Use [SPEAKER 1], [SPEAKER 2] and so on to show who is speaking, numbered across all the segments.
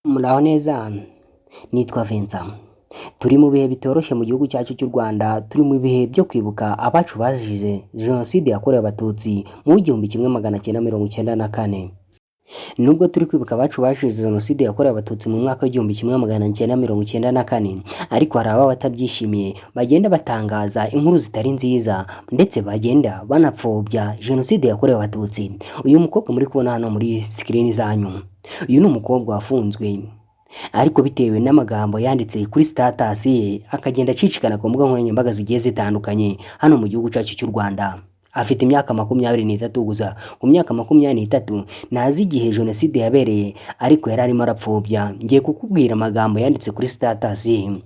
[SPEAKER 1] Muraho neza, nitwa Vincent. Turi mu bihe bitoroshye mu gihugu cyacu cy'u Rwanda, turi mu bihe byo kwibuka abacu bazize Jenoside yakorewe Abatutsi mu 1994. Nubwo turi kwibuka abacu bazize Jenoside yakorewe Abatutsi mu mwaka w'1994, ariko hari ababa batabyishimiye bagenda batangaza inkuru zitari nziza ndetse bagenda banapfobya Jenoside yakorewe Abatutsi. Uyu mukobwa muri kubona hano muri screen zanyu, uyu ni umukobwa wafunzwe, ariko bitewe n'amagambo yanditse kuri status ye akagenda acicikana ku mbuga nkoranyambaga zigiye zitandukanye hano mu gihugu cyacu cy'u Rwanda. Afite imyaka 23 gusa. Ku myaka 23 ntazi igihe Jenoside yabereye, ariko yari arimo arapfobya. Ngiye kukubwira amagambo yanditse kuri status ye,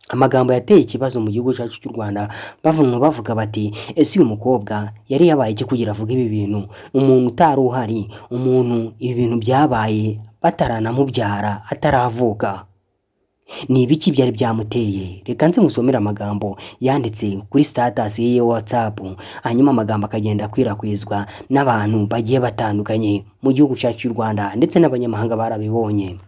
[SPEAKER 1] amagambo yateye ikibazo mu gihugu cyacu cy'u Rwanda. Bavuga bati, ese uyu mukobwa yari yabaye iki kugira avuga ibi bintu? Umuntu utari uhari, umuntu ibi bintu byabaye bataranamubyara, ataravuka, ni ibiki byari byamuteye? Reka nze musomera amagambo yanditse kuri status ye WhatsApp, hanyuma amagambo akagenda akwirakwizwa n'abantu bagiye batandukanye mu gihugu cyacu cy'u Rwanda, ndetse n'abanyamahanga barabibonye.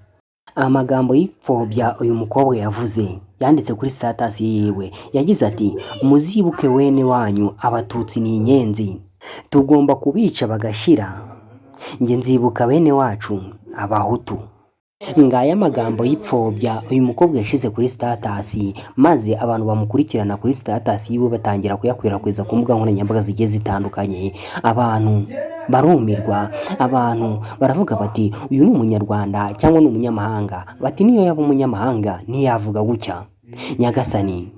[SPEAKER 1] Amagambo y'ipfobya uyu mukobwa yavuze yanditse kuri status yewe, yagize ati, muzibuke wene wanyu Abatutsi ni inyenzi, tugomba kubica bagashira, njye nzibuka bene wacu Abahutu. Ngaya amagambo y'ipfobya uyu mukobwa yashize kuri status, maze abantu bamukurikirana kuri status yiwe batangira kuyakwirakwiza ku mbuga nkoranyambaga zigiye zitandukanye. Abantu barumirwa, abantu baravuga bati, uyu ni umunyarwanda cyangwa ni umunyamahanga? Bati, niyo yaba umunyamahanga ntiyavuga gutya. Nyagasani,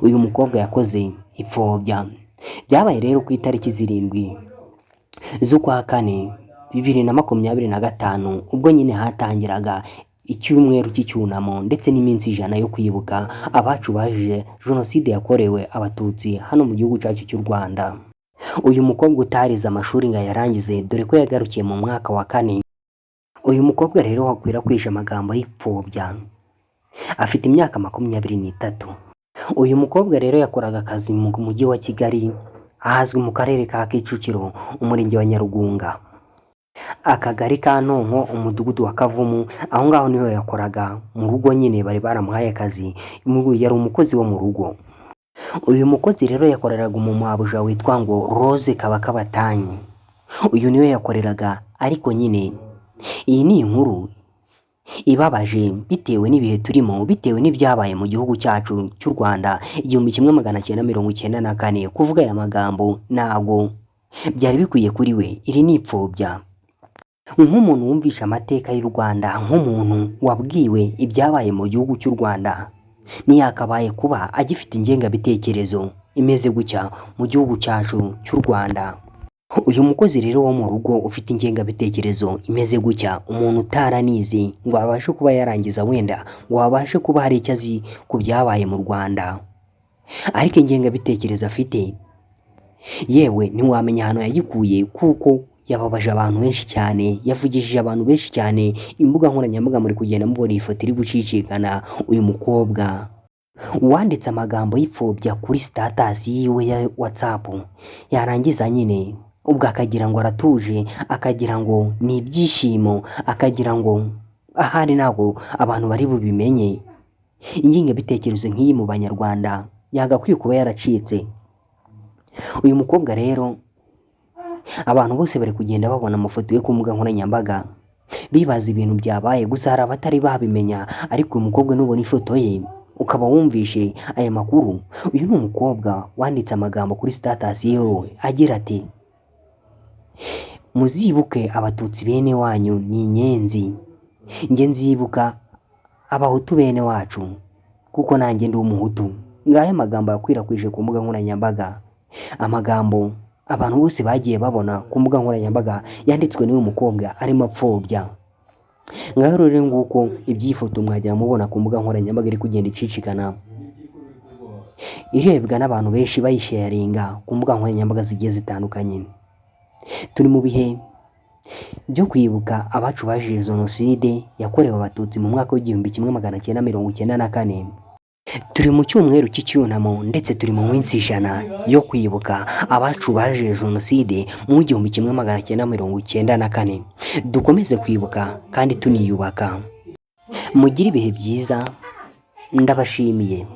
[SPEAKER 1] uyu mukobwa yakoze ipfobya. Byabaye rero ku itariki 7 z'ukwa 4 2025, ubwo nyine hatangiraga icyumweru cy'icyunamo ndetse n'iminsi 100 yo kwibuka abacu bazize Jenoside yakorewe Abatutsi hano mu gihugu cyacu cy'u Rwanda. Uyu mukobwa utarize amashuri ngo yarangize, dore ko yagarukiye mu mwaka wa 4. Uyu mukobwa rero wakwirakwije amagambo y'ipfobya afite imyaka 23. Uyu mukobwa rero yakoraga akazi mu mujyi wa Kigali, ahazwi mu karere ka Kicukiro, umurenge wa Nyarugunga, akagari ka Ntonko, umudugudu wa Kavumu. Aho ngaho niho yakoraga mu rugo, nyine bari baramuhaye akazi, yari umukozi wo mu rugo. Uyu mukozi rero yakoreraga umumwabuja witwa ngo Rose Kabakabatanyi. Uyu niwe yakoreraga, ariko nyine iyi ni inkuru ibabaje bitewe n'ibihe turimo, bitewe n'ibyabaye mu gihugu cyacu cy'u Rwanda 1994. Kuvuga aya magambo ntago byari bikwiye kuri we. Iri ni ipfobya. Nk'umuntu wumvisha amateka y'u Rwanda, nk'umuntu wabwiwe ibyabaye mu gihugu cy'u Rwanda, ntiyakabaye kuba agifite ingengabitekerezo imeze gutya mu gihugu cyacu cy'u Rwanda. Uyu mukozi rero wo mu rugo ufite ingengabitekerezo imeze gutya, umuntu utaranize ngo abashe kuba yarangiza, wenda ngo abashe kuba hari icyo azi ku byabaye mu Rwanda, ariko ingengabitekerezo afite yewe ntiwamenya ahantu yayikuye, kuko yababaje abantu benshi cyane, yavugishije abantu benshi cyane. Imbuga nkoranyambaga muri kugenda mubona iyi foto iri gucicikana. Uyu mukobwa wanditse amagambo y'ipfobya kuri status yiwe ya WhatsApp, yarangiza nyine ubwo akagira ngo aratuje, akagira ngo ni ibyishimo, akagira ngo ahari ntabwo abantu bari bubimenye. Ingengabitekerezo nk'iyi mu banyarwanda yagakwiye kuba yaracitse. Uyu mukobwa rero abantu bose bari kugenda babona amafoto ye ku mbuga nkoranyambaga, bibaza ibintu byabaye. Gusa hari abatari babimenya, ariko uyu mukobwa nubona ifoto ye ukaba wumvishe aya makuru, uyu ni umukobwa wanditse amagambo kuri status yewe agira ati, muzibuke Abatutsi bene wanyu ni inyenzi, njye nzibuka Abahutu bene wacu, kuko nanjye ndi umuhutu. Ngaya amagambo yakwirakwije ku mbuga nkoranyambaga, amagambo abantu bose bagiye babona ku mbuga nkoranyambaga yanditswe n'uyu mukobwa arimo apfobya. Ngaho rero nguko ibyifoto mwajya mubona ku mbuga nkoranyambaga iri kugenda icicikana, irebwa n'abantu benshi bayisharinga ku mbuga nkoranyambaga zigiye zitandukanye. Turi mu bihe byo kwibuka abacu bazize Jenoside yakorewe Abatutsi mu mwaka w'1994. Turi mu cyumweru cy'icyunamo ndetse turi mu minsi ijana yo kwibuka abacu bazize Jenoside mu 1994. Dukomeze kwibuka kandi tuniyubaka. Mugire ibihe byiza, ndabashimiye.